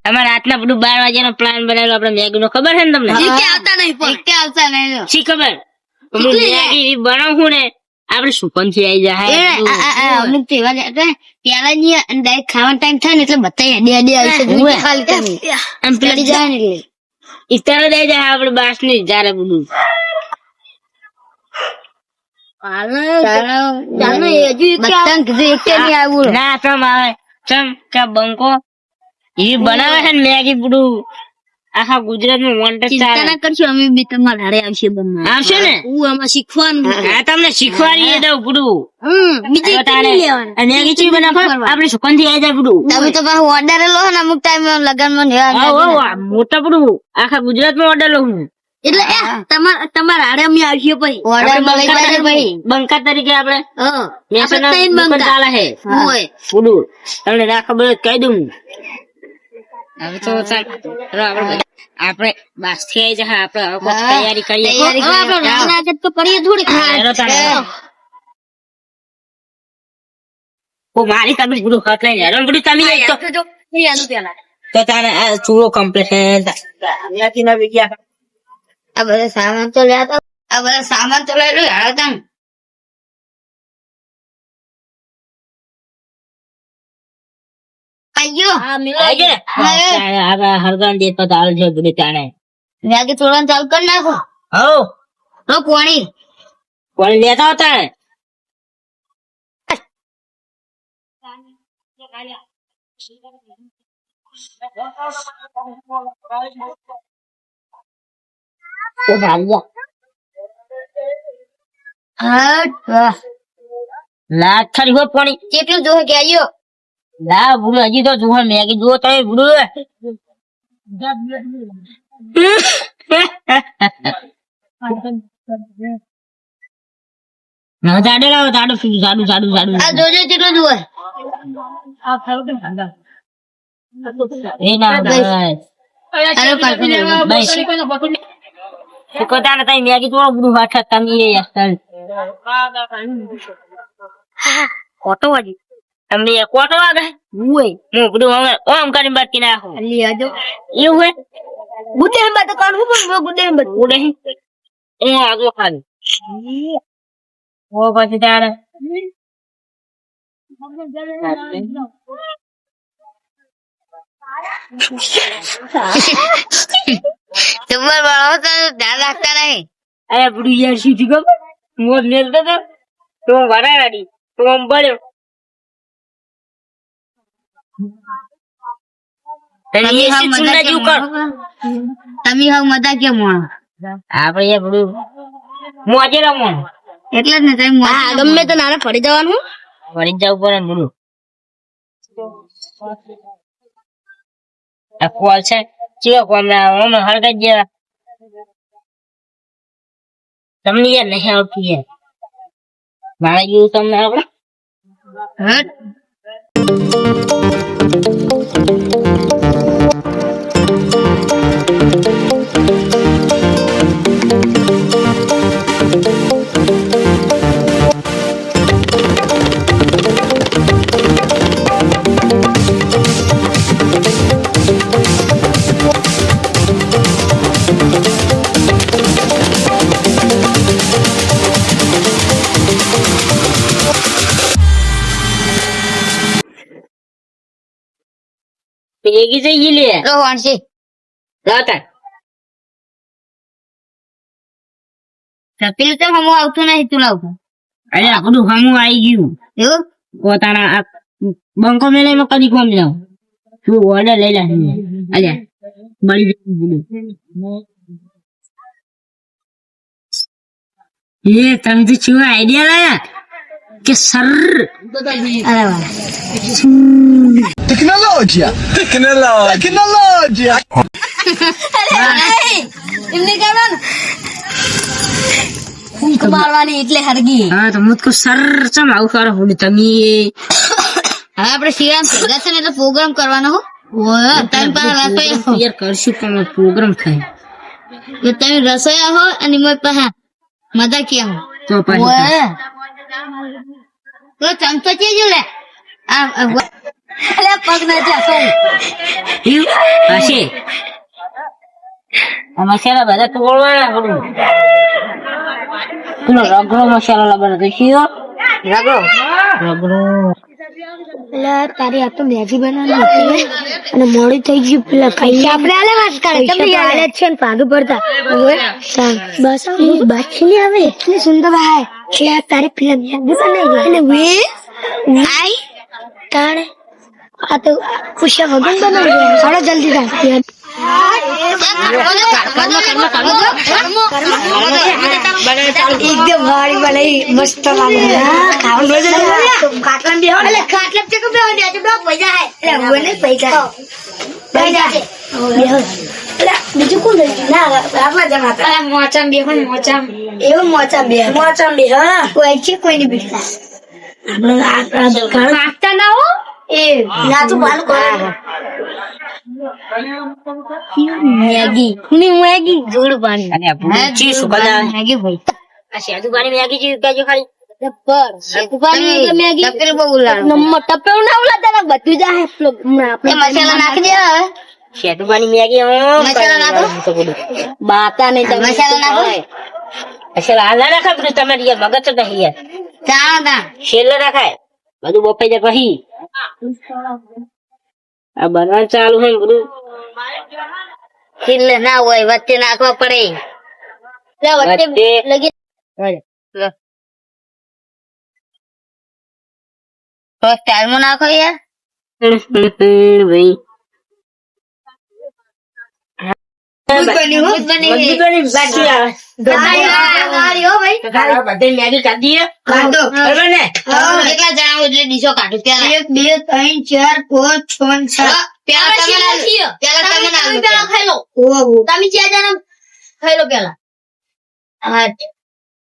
અમારે રાતના બધું 12 વાગ્યાનો પ્લાન બનાવેલો આપણે મેગી નો, ખબર છે ને તમને? આવતા નહીં શી ખબર? હું મેગી બનાવું ને આપડે સુકન થી આવી જાય અમુક તહેવાર પેલા ની ડાયરેક્ટ ખાવાનો ટાઈમ થાય ને એટલે બધા અડે ખાલી એમ પેલી જાય ને એટલે ઇફતાર દઈ જાય આપડે બાસ ની જયારે બધું ના ચમ આવે ચમ કે બંકો એ બનાવે છે ને મેગી બધું આખા ગુજરાત માં વોન્ટેડ ચાલે કરશું અમે બી તમારા હારે આવશે બનવા આવશે ને આમાં શીખવાનું હા તમને શીખવાડીએ દઉં બધું બીજે મેગી ચી બનાવો આપડે સુકન થી આવી જાય બધું તમે તો પાછું ઓર્ડર લો ને અમુક ટાઈમ લગન માં મોટા બધું આખા ગુજરાત માં ઓર્ડર લઉં એટલે તમારા હારે અમે આવશે પછી ઓર્ડર બંકા તરીકે આપડે ચાલે છે હોય બધું તમને ના ખબર હોય કહી દઉં હવે તો આપડે બસ થી આવી જાય આપડે તૈયારી કરીએ તો કરીએ થોડી મારી તમે બધું ખત લઈ જાય બધું તમે તો તારે આ ચૂડો કમ્પ્લીટ આ બધા સામાન તો લઈ હતા હરગાન દે તો ચાલે છે બધું તાણે મેગી તોડવાનું ચાલુ કરી નાખો તો પાણી લેતા હોતા લાખ ખરી હો પાણી કેટલું જોવે કે આવ્યો ના ભૂલ હજી તો જુઓ મેગી જુઓ તમે ભૂલ જાડે લાવો જાડું જાડું જાડું જાડું આ જોજો કેટલું જુએ એ ના શીખવતા ને તમે મેગી થોડું બધું વાઠા તમે કોટો વાગી તમને કોટો વાગે હું બધું ઓમ કરીને બાકી નાખો એવું હોય ગુડે હંબા તો કાઢવું પણ ગુડે હંબા ગુડે એ આગળ ખાલી ઓ પછી તારે તમારે વાળો તો ધ્યાન રાખતા નહીં અરે બધું યાર શું થયું ખબર મોજ મેલતો હતો તો વરાડી તો આમ બળ્યો તમે હાવ મજા કેમ આપડે બધું મોજે રમવાનું એટલે જ ને તમે ગમે તો નાના ફરી જવાનું ફરી જવું પડે ને બધું આ કોલ છે ચીવા કોલ અમે હળગાઈ જેવા તમને યાર નહીં આવતું યાર મારા જેવું તમને આપડે ભેગી જઈ લે વાણસી લાવતા પેલું તો હમું આવતું નહીં તું લાવતું અરે આપણું હમું આવી ગયું એવું પોતાના બંકો મેલે કદી કોમ જાવ તું ઓર્ડર લઈ લે અલ્યા મળી જાય એ તમે તો શું આઈડિયા લાયા કે સર અરે વાહ Tecnologia! Tecnologia! એમને કહેવાનું મારવાની એટલે હરગી હા તો મુજકો સર ચમ આવું કરો બોલી તમે હવે આપણે શિયાળ ભેગા છે ને એટલે પ્રોગ્રામ કરવાનો હો યાર કરશું પણ પ્રોગ્રામ થાય તમે રસોયા હો અને મેં પહા મજા ક્યાં તો પછી તો ચમચો ચેજો લે આ પગ ના જા હશે આ મસાલા બધા તોડવાના બધું પેલો રગડો મસાલો લાવવાનો તો શિયો રગડો પેલા તારી આ તો મેગી બનાવવાની હતી અને મોડી થઈ ગયું પેલા ખાઈ આપણે આલે વાત કરે તમે આલે છે ને ભાગ પડતા બસ બાકી નહીં આવે એટલી સુંદર હે કે તારી પેલા મેગી બનાવી અને વે આઈ તાણે આ તો ખુશિયા વગન બનાવી હાલો જલ્દી થાય એકદમ વાળી બનાવી મસ્ત લાગે ખાટલા બીજું કોણ મોચામ બે એવું મોચામ બે કોઈ છે કોઈ નહીં બેઠા આપણે ના હો એ નાચું પાલું કરે મેગી જોડ પાણી અને આ પૂરી ચીઝ સુકાના મેગી ભાઈ આ સાદું પાણી મેગી ચીઝ કાજો ખાલી મેગી બહુ નંબર ટપે ના ઉલાતા બધું જાય મસાલા નાખી દે સાદું પાણી મેગી મસાલા નાખો બાતા નહીં તમે મસાલા નાખો મસાલા આ ના નાખા બધું તમારી યાર મગજ તો નહીં યાર ચાલો છેલ્લે નાખાય બધું બપાઈ જાય પછી આ બનવાનું ચાલુ હોય ને બધું છેલ્લે ના હોય વચ્ચે નાખવા પડે વચ્ચે લગી તો સ્ટાઈલમાં નાખો યાર ભાઈ